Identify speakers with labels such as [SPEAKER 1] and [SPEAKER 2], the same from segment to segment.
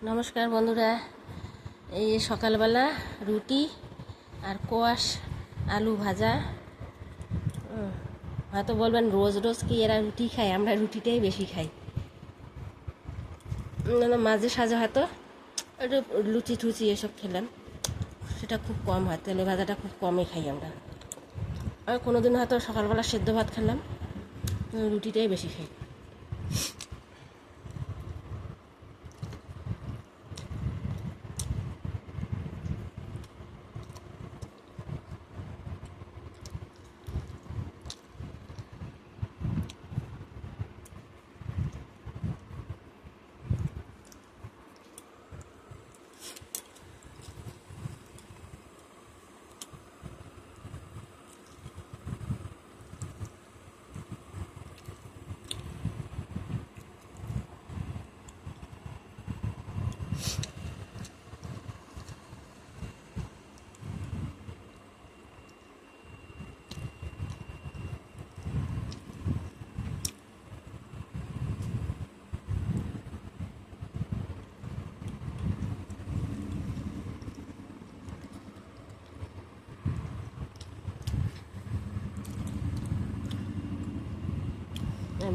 [SPEAKER 1] নমস্কার বন্ধুরা, এই সকালবেলা রুটি আর কোয়াশ আলু ভাজা। হয়তো বলবেন রোজ রোজ কি এরা রুটি খায়? আমরা রুটিটাই বেশি খাই। মাঝে সাঝে হয়তো একটু লুচি টুচি এসব খেলাম, সেটা খুব কম হয়। তেলে ভাজাটা খুব কমই খাই আমরা। আর কোনো দিন হয়তো সকালবেলা সেদ্ধ ভাত খেলাম, রুটিটাই বেশি খাই।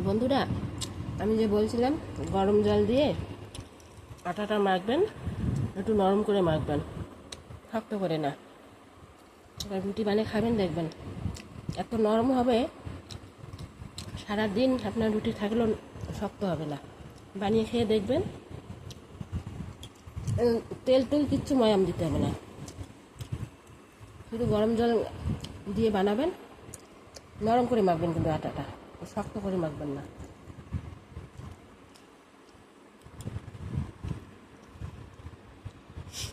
[SPEAKER 1] বন্ধুরা, আমি যে বলছিলাম গরম জল দিয়ে আটাটা মাখবেন, একটু নরম করে মাখবেন, শক্ত করে না। এবার রুটি বানিয়ে খাবেন, দেখবেন এত নরম হবে, সারাদিন আপনার রুটি থাকলেও শক্ত হবে না। বানিয়ে খেয়ে দেখবেন, তেল কিচ্ছু ময়াম দিতে হবে না। শুধু গরম জল দিয়ে বানাবেন, নরম করে মাখবেন, কিন্তু আটাটা শক্ত করে মাখবেন না।